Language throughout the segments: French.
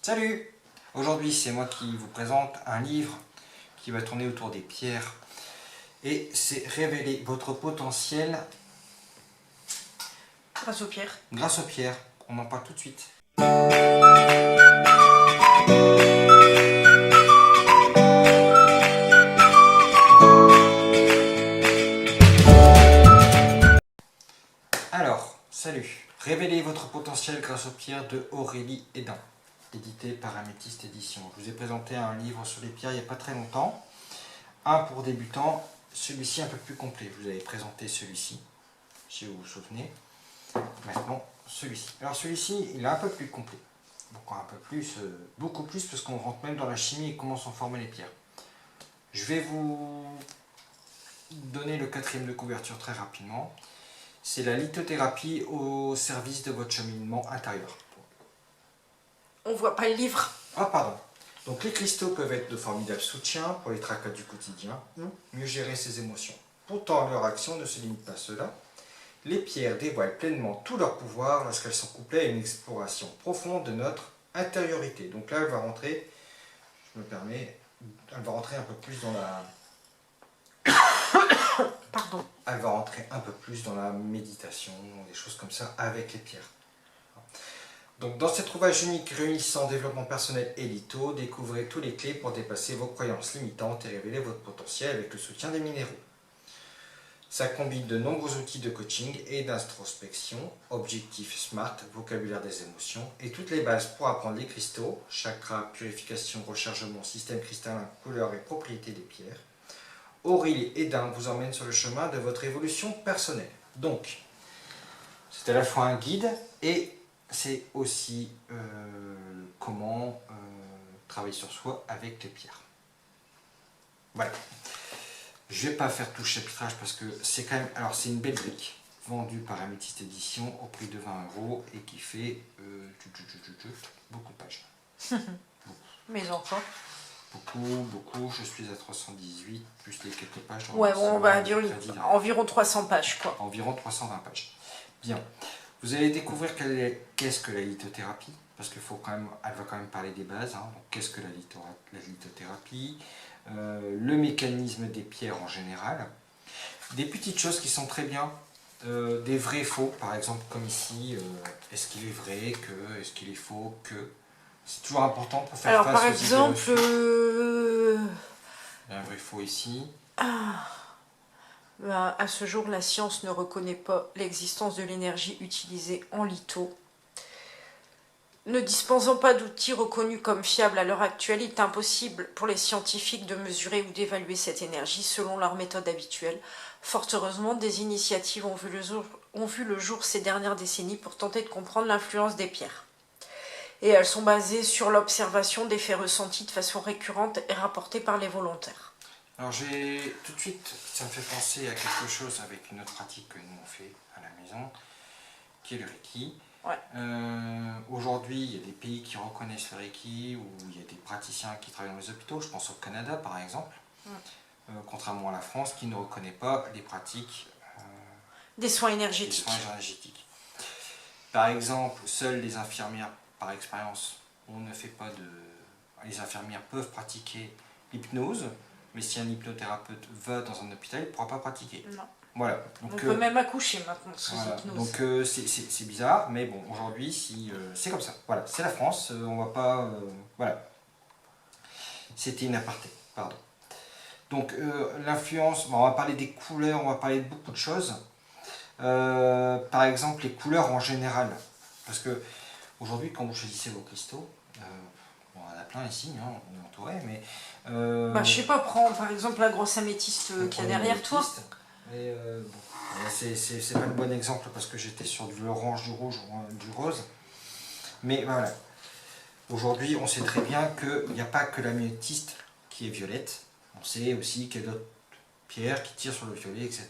Salut! Aujourd'hui, c'est moi qui vous présente un livre qui va tourner autour des pierres. Et c'est Révéler votre potentiel Grâce aux pierres. grâce aux pierres. On en parle tout de suite. Alors, salut! Révéler votre potentiel grâce aux pierres de Aurélie Hédin, édité par Améthyste Édition. Je vous ai présenté un livre sur les pierres il n'y a pas très longtemps. Un pour débutants, celui-ci un peu plus complet. Je vous avais présenté celui-ci, si vous vous souvenez. Maintenant, celui-ci. Alors celui-ci, il est un peu plus complet. Beaucoup plus, parce qu'on rentre même dans la chimie et comment sont formées les pierres. Je vais vous donner le quatrième de couverture très rapidement. C'est la lithothérapie au service de votre cheminement intérieur. On voit pas le livre. Ah pardon. Donc les cristaux peuvent être de formidables soutiens pour les tracas du quotidien, mieux gérer ses émotions. Pourtant, leur action ne se limite pas à cela. Les pierres dévoilent pleinement tout leur pouvoir lorsqu'elles sont couplées à une exploration profonde de notre intériorité. Donc là, elle va rentrer, je me permets, elle va rentrer un peu plus dans la... Pardon. Elle va rentrer un peu plus dans la méditation, des choses comme ça, avec les pierres. Donc dans cet ouvrage unique réunissant développement personnel et litho, découvrez tous les clés pour dépasser vos croyances limitantes et révéler votre potentiel avec le soutien des minéraux. Ça combine de nombreux outils de coaching et d'introspection, objectifs SMART, vocabulaire des émotions et toutes les bases pour apprendre les cristaux, chakra, purification, rechargement, système cristallin, couleur et propriétés des pierres. Aurélie Hédin vous emmène sur le chemin de votre évolution personnelle. Donc, c'est à la fois un guide et c'est aussi comment travailler sur soi avec les pierres. Voilà. Je ne vais pas faire tout le chapitrage parce que c'est quand même... Alors c'est une belle brique vendue par Améthyste Édition au prix de 20 € et qui fait beaucoup de pages. Mes enfants. Beaucoup. Je suis à 318 plus les quelques pages. Ouais, bon, on va dire environ 300 pages, quoi. Environ 320 pages. Bien. Vous allez découvrir qu'est-ce que la lithothérapie, parce qu'elle va quand même parler des bases. Donc, qu'est-ce que la lithothérapie, le mécanisme des pierres en général, des petites choses qui sont très bien, des vrais faux, par exemple comme ici, est-ce qu'il est vrai que, est-ce qu'il est faux que, c'est toujours important pour faire face aux idées reçues. Alors par exemple, Il y a un vrai faux ici. À ce jour, la science ne reconnaît pas l'existence de l'énergie utilisée en litho. Ne disposant pas d'outils reconnus comme fiables à l'heure actuelle, il est impossible pour les scientifiques de mesurer ou d'évaluer cette énergie selon leur méthode habituelle. Fort heureusement, des initiatives ont vu le jour ces dernières décennies pour tenter de comprendre l'influence des pierres. Et elles sont basées sur l'observation des faits ressentis de façon récurrente et rapportés par les volontaires. Alors j'ai tout de suite, ça me fait penser à quelque chose avec une autre pratique que nous on fait à la maison, qui est le Reiki. Ouais. Aujourd'hui, il y a des pays qui reconnaissent le Reiki, où il y a des praticiens qui travaillent dans les hôpitaux, je pense au Canada par exemple, contrairement à la France qui ne reconnaît pas les pratiques des soins énergétiques. Par exemple, seules les infirmières, par expérience, on ne fait pas de... Les infirmières peuvent pratiquer l'hypnose, mais si un hypnothérapeute va dans un hôpital, il ne pourra pas pratiquer. Non. Voilà. Donc, on peut même accoucher maintenant sous hypnose. Donc c'est bizarre, mais bon, aujourd'hui, c'est comme ça. Voilà, c'est la France, on va pas... voilà. C'était une aparté, pardon. Donc l'influence, on va parler des couleurs, on va parler de beaucoup de choses. Par exemple, les couleurs en général. Parce que aujourd'hui, quand vous choisissez vos cristaux, bon, on en a plein ici, hein, on est entouré, mais... je sais pas, prends par exemple la grosse améthyste qu'il y a derrière toi. Mais bon, c'est pas le bon exemple parce que j'étais sur du orange, du rouge, du rose. Mais voilà. Aujourd'hui, on sait très bien qu'il n'y a pas que l'améthyste qui est violette. On sait aussi qu'il y a d'autres pierres qui tirent sur le violet, etc.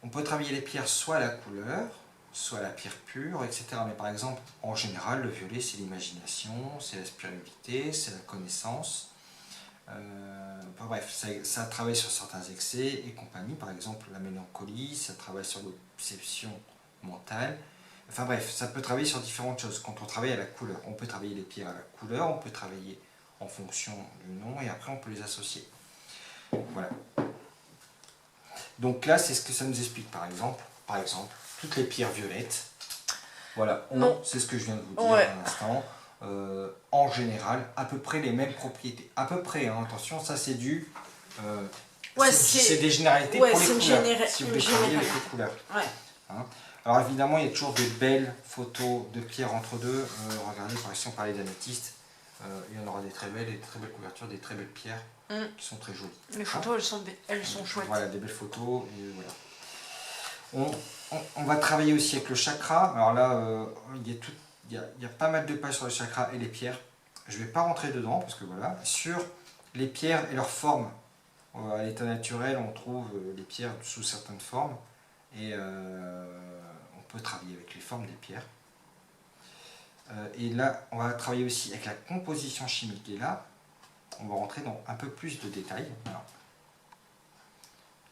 On peut travailler les pierres soit à la couleur, soit à la pierre pure, etc. Mais par exemple, en général, le violet, c'est l'imagination, c'est la spiritualité, c'est la connaissance. Bref, ça travaille sur certains excès et compagnie. Par exemple, la mélancolie, ça travaille sur l'obsession mentale. Enfin bref, ça peut travailler sur différentes choses. Quand on travaille à la couleur, on peut travailler les pierres à la couleur, on peut travailler en fonction du nom et après on peut les associer. Voilà. Donc là, c'est ce que ça nous explique par exemple, toutes les pierres violettes. Voilà, c'est ce que je viens de vous dire à l'instant. En général, à peu près les mêmes propriétés. À peu près, hein, attention, ça c'est du... c'est des généralités pour les couleurs, si vous voulez travailler avec les couleurs. Ouais. Hein. Alors évidemment, il y a toujours de belles photos de pierres entre deux. Regardez, par exemple, si on parlait d'améthyste, il y en aura des très belles couvertures, des très belles pierres qui sont très jolies. Les photos, elles sont chouettes. Voilà, des belles photos. Et voilà. On va travailler aussi avec le chakra. Alors là, il y a pas mal de pages sur le chakra et les pierres. Je ne vais pas rentrer dedans parce que voilà, sur les pierres et leurs formes. À l'état naturel, on trouve les pierres sous certaines formes et on peut travailler avec les formes des pierres. Et là, on va travailler aussi avec la composition chimique. Et là, on va rentrer dans un peu plus de détails. Alors,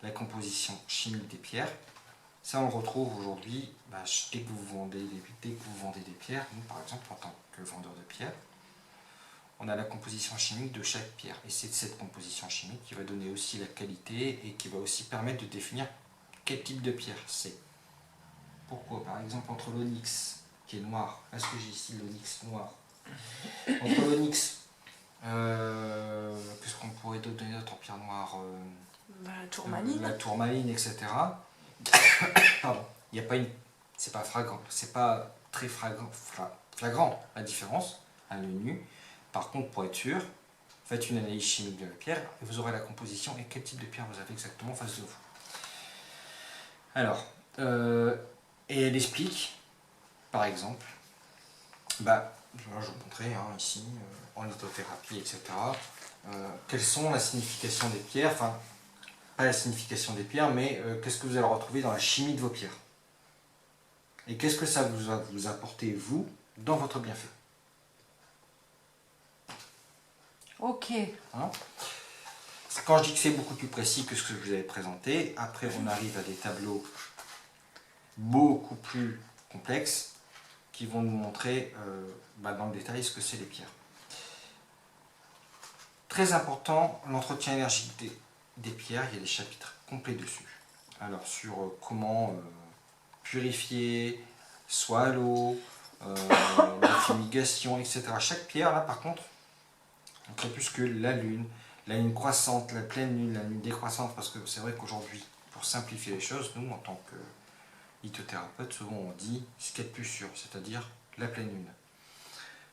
la composition chimique des pierres. Ça, on le retrouve aujourd'hui dès que vous vendez des pierres. Nous, par exemple, en tant que vendeur de pierres, on a la composition chimique de chaque pierre. Et c'est cette composition chimique qui va donner aussi la qualité et qui va aussi permettre de définir quel type de pierre c'est. Pourquoi? Par exemple, entre l'onyx, qui est noir, est-ce que j'ai ici l'onyx noir? Entre l'onyx, qu'est-ce qu'on pourrait donner d'autre en pierre noire? La tourmaline. La tourmaline, etc. Pardon. Il n'y a pas une... C'est pas flagrant, c'est pas très flagrant la différence à l'œil nu. Par contre, pour être sûr, faites une analyse chimique de la pierre et vous aurez la composition et quel type de pierre vous avez exactement en face de vous. Alors, et elle explique, par exemple, je vais vous montrer ici, en lithothérapie, etc., quelles sont la signification des pierres, enfin, pas la signification des pierres, mais qu'est-ce que vous allez retrouver dans la chimie de vos pierres. Et qu'est-ce que ça va vous apporter, vous, dans votre bienfait. Ok. Hein? Quand je dis que c'est beaucoup plus précis que ce que je vous avais présenté, après on arrive à des tableaux beaucoup plus complexes qui vont nous montrer dans le détail ce que c'est les pierres. Très important, l'entretien énergétique des pierres, il y a des chapitres complets dessus. Alors sur comment purifier, soit à l'eau, la fumigation, etc. Chaque pierre, là par contre, on plus que la lune croissante, la pleine lune, la lune décroissante, parce que c'est vrai qu'aujourd'hui, pour simplifier les choses, nous, en tant que lithothérapeute, souvent on dit ce qu'il y a de plus sûr, c'est-à-dire la pleine lune.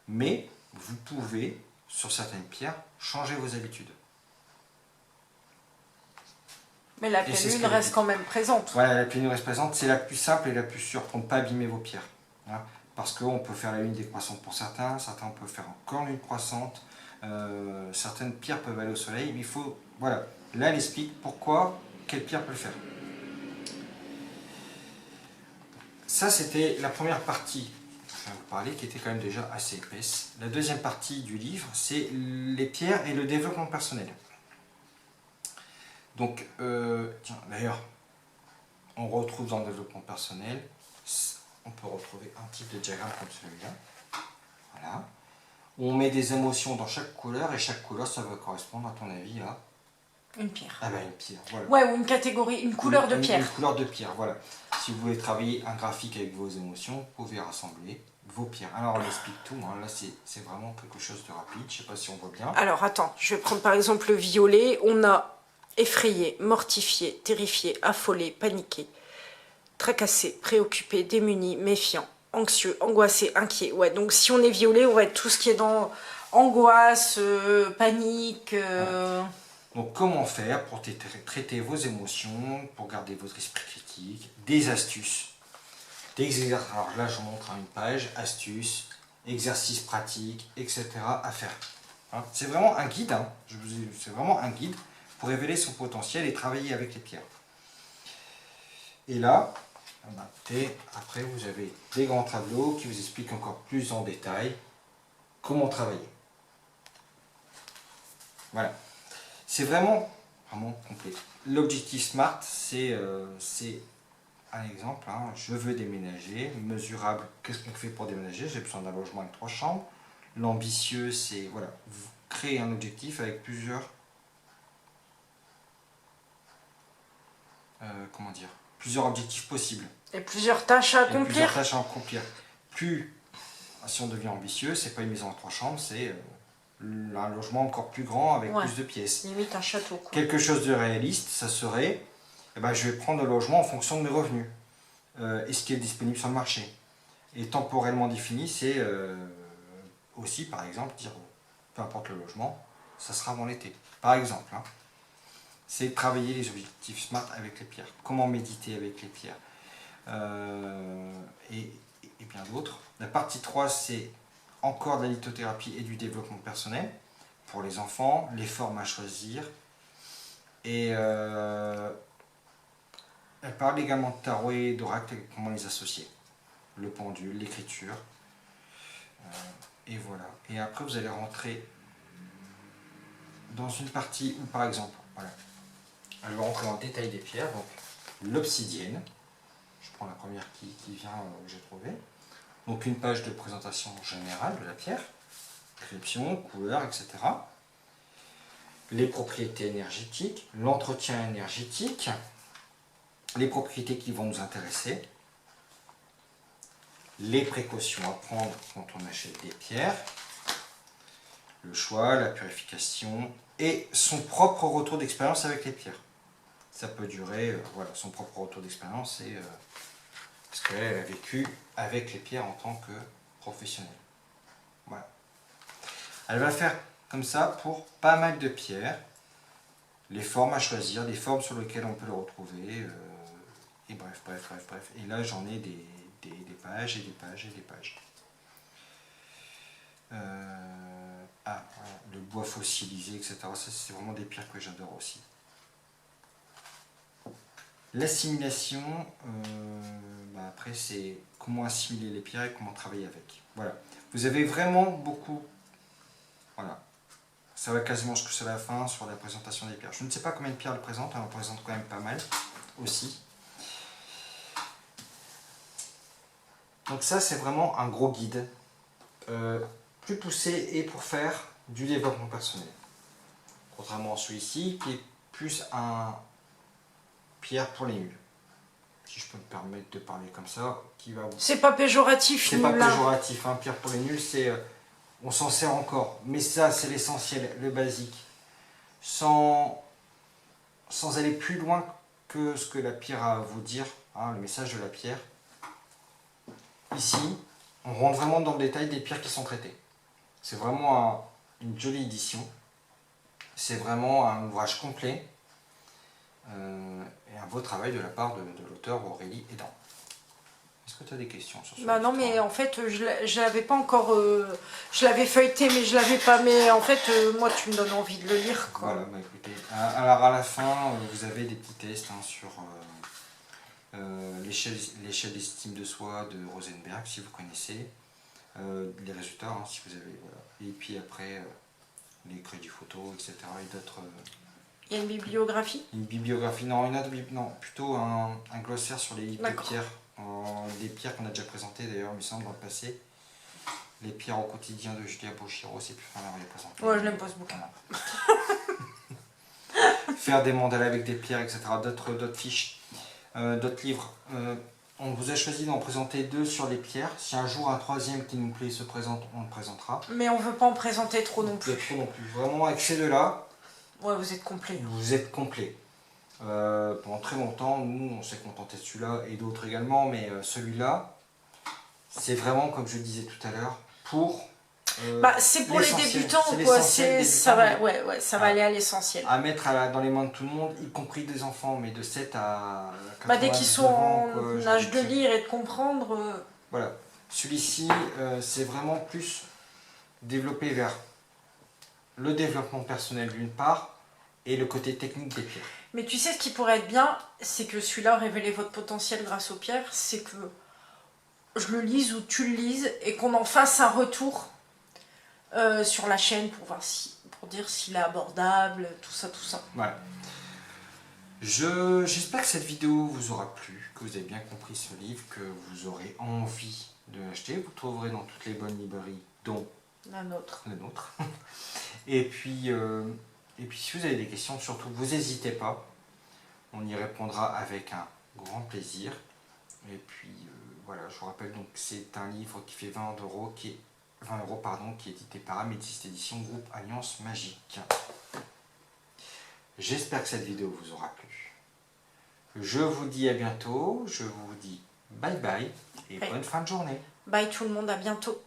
Mais vous pouvez, sur certaines pierres, changer vos habitudes. Mais la pleine lune reste quand même présente. Voilà, la pleine lune reste présente, c'est la plus simple et la plus sûre pour ne pas abîmer vos pierres. Hein, parce qu'on peut faire la lune décroissante pour certains on peut faire encore lune croissante. Certaines pierres peuvent aller au soleil, mais il faut... Voilà, là elle explique pourquoi, quelle pierre peut le faire. Ça c'était la première partie, je vais vous parler, qui était quand même déjà assez épaisse. La deuxième partie du livre, c'est les pierres et le développement personnel. Donc, tiens, d'ailleurs, on retrouve dans le développement personnel, on peut retrouver un type de diagramme comme celui-là. Voilà. On met des émotions dans chaque couleur et chaque couleur, ça va correspondre, à ton avis, à une pierre. Ah ben une pierre, voilà. Ouais, ou une catégorie, une couleur de pierre. Une couleur de pierre, voilà. Si vous voulez travailler un graphique avec vos émotions, vous pouvez rassembler vos pierres. Alors on explique tout, hein. Là c'est vraiment quelque chose de rapide, je ne sais pas si on voit bien. Alors attends, je vais prendre par exemple le violet. On a effrayé, mortifié, terrifié, affolé, paniqué, tracassé, préoccupé, démuni, méfiant, anxieux, angoissé, inquiet. Ouais, donc si on est violet, on va être tout ce qui est dans angoisse, panique. Ouais. Donc comment faire pour traiter vos émotions, pour garder votre esprit critique, des astuces, des exercices. Alors là je vous montre une page, astuces, exercices pratiques, etc. à faire. Hein, c'est vraiment un guide, hein. C'est vraiment un guide pour révéler son potentiel et travailler avec les pierres. Et là, après vous avez des grands tableaux qui vous expliquent encore plus en détail comment travailler. Voilà. C'est vraiment complet. L'objectif SMART, c'est un exemple, hein, je veux déménager, mesurable, qu'est-ce qu'on fait pour déménager? J'ai besoin d'un logement avec 3 chambres. L'ambitieux, c'est, voilà, vous créez un objectif avec plusieurs, comment dire, plusieurs objectifs possibles. Et plusieurs tâches à Et plusieurs accomplir. tâches à accomplir. Plus, si on devient ambitieux, c'est pas une maison à 3 chambres, c'est un logement encore plus grand avec Ouais. plus de pièces. Limite un château, quoi. Quelque chose de réaliste, ça serait, eh ben, je vais prendre le logement en fonction de mes revenus et ce qui est disponible sur le marché. Et temporellement défini, c'est aussi, par exemple, dire, peu importe le logement, ça sera avant l'été. Par exemple, hein, c'est travailler les objectifs SMART avec les pierres. Comment méditer avec les pierres et bien d'autres. La partie 3, c'est encore de la lithothérapie et du développement personnel pour les enfants, les formes à choisir. Et elle parle également de tarot et d'oracle et comment les associer. Le pendule, l'écriture. Et voilà. Et après, vous allez rentrer dans une partie où, par exemple, voilà, elle va rentrer dans le détail des pierres. Donc, l'obsidienne. Je prends la première qui vient, que j'ai trouvée. Donc, une page de présentation générale de la pierre. Description, couleur, etc. Les propriétés énergétiques, l'entretien énergétique, les propriétés qui vont nous intéresser, les précautions à prendre quand on achète des pierres, le choix, la purification et son propre retour d'expérience avec les pierres. Ça peut durer, voilà, son propre retour d'expérience et ce qu'elle a vécu avec les pierres en tant que professionnelle. Voilà. Elle va faire comme ça pour pas mal de pierres, les formes à choisir, les formes sur lesquelles on peut le retrouver, et bref. Et là, j'en ai des pages et des pages et des pages. Voilà, le bois fossilisé, etc. Ça, c'est vraiment des pierres que j'adore aussi. L'assimilation, après, c'est comment assimiler les pierres et comment travailler avec. Voilà. Vous avez vraiment beaucoup. Voilà. Ça va quasiment jusqu'à la fin sur la présentation des pierres. Je ne sais pas combien de pierres elle présente, elle en présente quand même pas mal aussi. Donc ça, c'est vraiment un gros guide, plus poussé et pour faire du développement personnel. Contrairement à celui-ci, qui est plus un pierre pour les nuls. Si je peux me permettre de parler comme ça, qui va vous... C'est pas péjoratif, C'est pas nul, là. péjoratif, hein, pierre pour les nuls, c'est... on s'en sert encore, mais ça, c'est l'essentiel, le basique. Sans aller plus loin que ce que la pierre a à vous dire, hein, le message de la pierre. Ici, on rentre vraiment dans le détail des pierres qui sont traitées. C'est vraiment une jolie édition. C'est vraiment un ouvrage complet et un beau travail de la part de l'auteur Aurélie Edan. Est-ce que tu as des questions sur ce Bah non, mais en fait, je l'avais pas encore... je l'avais feuilleté, mais je l'avais pas... Mais en fait, moi, tu me donnes envie de le lire, quoi. Voilà, bah écoutez. Alors à la fin, vous avez des petits tests hein, sur l'échelle d'estime de soi de Rosenberg, si vous connaissez. Les résultats, hein, si vous avez... Voilà. Et puis après, les crédits photos, etc. Et d'autres... Il y a une bibliographie? Une bibliographie, non, plutôt un glossaire sur les livres de pierres. Des pierres qu'on a déjà présentées d'ailleurs, il me semble, dans le passé. Les pierres au quotidien de Julia Bochiro, c'est plus on les présente. Ouais, je l'aime pas ce bouquin. Faire des mandalas avec des pierres, etc. D'autres fiches, d'autres livres. On vous a choisi d'en présenter 2 sur les pierres. Si un jour un troisième qui nous plaît se présente, on le présentera. Mais on veut pas en présenter trop non plus. Trop non plus. Vraiment, avec ces 2-là, ouais, vous êtes complet. Vous êtes complet. Pendant très longtemps, nous, on s'est contenté de celui-là et d'autres également, mais celui-là, c'est vraiment, comme je le disais tout à l'heure, pour... c'est pour les débutants, quoi. Ça va, ça va aller à l'essentiel. À mettre dans les mains de tout le monde, y compris des enfants, mais de 7 à 80 dès qu'ils sont en âge de lire et de comprendre... Voilà. Celui-ci, c'est vraiment plus développé vers le développement personnel d'une part, et le côté technique des pierres. Mais tu sais, ce qui pourrait être bien, c'est que celui-là, révéler votre potentiel grâce aux pierres, c'est que je le lise ou tu le lises et qu'on en fasse un retour sur la chaîne pour voir pour dire s'il est abordable, tout ça. Voilà. J'espère que cette vidéo vous aura plu, que vous avez bien compris ce livre, que vous aurez envie de l'acheter. Vous le trouverez dans toutes les bonnes librairies, dont La nôtre. la nôtre. Et puis si vous avez des questions, surtout, vous n'hésitez pas. On y répondra avec un grand plaisir. Et puis voilà, je vous rappelle, donc c'est un livre qui fait 20 euros, qui est édité par Améthyste Édition, groupe Alliance Magique. J'espère que cette vidéo vous aura plu. Je vous dis à bientôt, je vous dis bye bye et bonne fin de journée. Bye tout le monde, à bientôt.